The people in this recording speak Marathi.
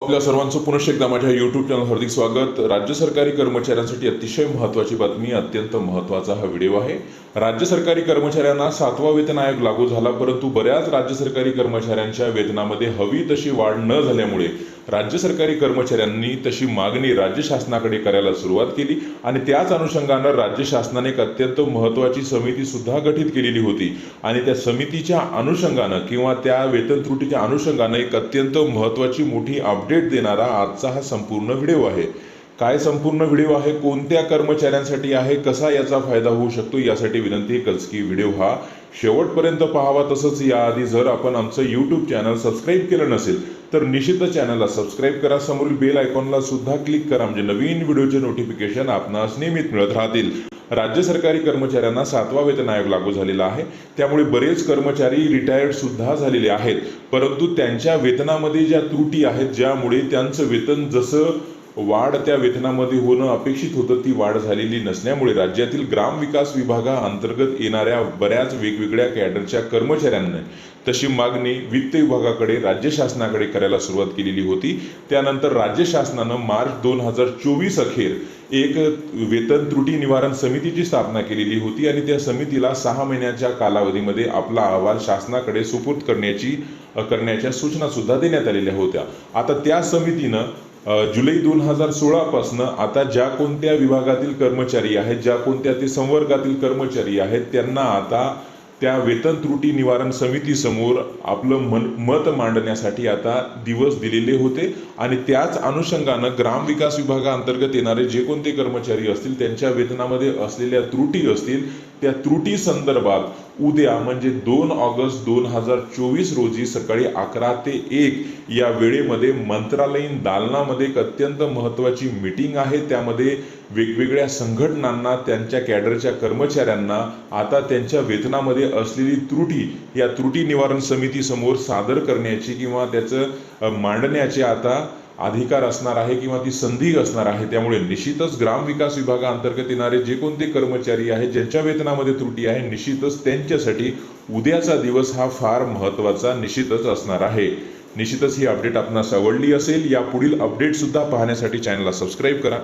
आपल्या सर्वांचं पुनश्च एकदा माझ्या यूट्यूब चॅनल हार्दिक स्वागत। राज्य सरकारी कर्मचाऱ्यांसाठी अतिशय महत्त्वाची बातमी, अत्यंत महत्त्वाचा हा व्हिडिओ आहे। राज्य सरकारी कर्मचाऱ्यांना 7वा वेतन आयोग लागू झाला, परंतु बऱ्याच राज्य सरकारी कर्मचाऱ्यांच्या वेतनामध्ये हवी तशी वाढ न झाल्यामुळे राज्य सरकारी कर्मचाऱ्यांनी तशी मागणी राज्य शासनाकडे करायला सुरुवात केली आणि त्याच अनुषंगाने राज्य शासनाने एक अत्यंत महत्त्वाची समिती सुद्धा गठीत केलेली होती आणि त्या समितीच्या अनुषंगाने किंवा त्या वेतन त्रुटीच्या अनुषंगाने एक अत्यंत महत्त्वाची मोठी अपडेट देणारा आजचा हा संपूर्ण व्हिडिओ आहे। काय संपूर्ण व्हिडिओ आहे, कोणत्या कर्मचाऱ्यांसाठी आहे, कसा याचा फायदा होऊ शकतो, यासाठी विनंती आहे की व्हिडिओ हा शेवटपर्यंत पाहावा। तसंच याआधी जर आपण आमचं यूट्यूब चॅनल सबस्क्राईब केलं नसेल तर निश्चितच चॅनलला सबस्क्राईब करा, समोरील बेल आयकॉनला सुद्धा क्लिक करा, म्हणजे नवीन व्हिडिओचे नोटिफिकेशन आपणास नियमित मिळत राहतील। राज्य सरकारी कर्मचाऱ्यांना 7वा वेतन आयोग लागू झालेला आहे, त्यामुळे बरेच कर्मचारी रिटायर्ड सुद्धा झालेले आहेत, परंतु त्यांच्या वेतनामध्ये ज्या त्रुटी आहेत, ज्यामुळे त्यांचं वेतन जसं वाढ त्या वेतनामध्ये होणं अपेक्षित होतं ती वाढ झालेली नसल्यामुळे राज्यातील ग्रामविकास विभागाअंतर्गत येणाऱ्या बऱ्याच वेगवेगळ्या कॅडरच्या कर्मचाऱ्यांनी तशी मागणी वित्त विभागाकडे राज्य शासनाकडे करायला सुरुवात केलेली होती। त्यानंतर राज्य शासनानं मार्च 2024 अखेर एक वेतन त्रुटी निवारण समितीची स्थापना केलेली होती आणि त्या समितीला 6 महिन्याच्या कालावधीमध्ये आपला अहवाल शासनाकडे सुपूर्द करण्याच्या सूचना सुद्धा देण्यात आलेल्या होत्या। आता त्या समितीनं जुलै 2016 पासून आता ज्या कोणत्या विभागातील कर्मचारी आहेत, ज्या कोणत्या ते संवर्गातील कर्मचारी आहेत, त्यांना आता त्या वेतन त्रुटी निवारण समितीसमोर आपलं मत मांडण्यासाठी आता दिवस दिलेले होते आणि त्याच अनुषंगानं ग्रामविकास विभागाअंतर्गत येणारे जे कोणते कर्मचारी असतील त्यांच्या वेतनामध्ये असलेल्या त्रुटी असतील त्या त्रुटी संदर्भात उद्या म्हणजे 2 ऑगस्ट 2024 रोजी सकाळी 11 ते 1 या वेळेमध्ये मंत्रालयीन दालनामध्ये एक अत्यंत महत्त्वाची मीटिंग आहे। त्यामध्ये वेगवेगळ्या संघटनांना त्यांच्या कॅडरच्या कर्मचाऱ्यांना आता त्यांच्या वेतनामध्ये असलेली त्रुटी या त्रुटी निवारण समितीसमोर सादर करण्याची किंवा त्याचं मांडण्याचे आता अधिकार असणार आहे किंवा ती संधी असणार आहे। त्यामुळे निश्चितच ग्रामविकास विभागाअंतर्गत येणारे जे कोणते कर्मचारी आहेत ज्यांच्या वेतनामध्ये त्रुटी आहे, निश्चितच त्यांच्यासाठी उद्याचा दिवस हा फार महत्त्वाचा निश्चितच असणार आहे। निश्चितच ही अपडेट आपणास आवडली असेल, या पुढील अपडेट सुद्धा पाहण्यासाठी चॅनलला सबस्क्राईब करा।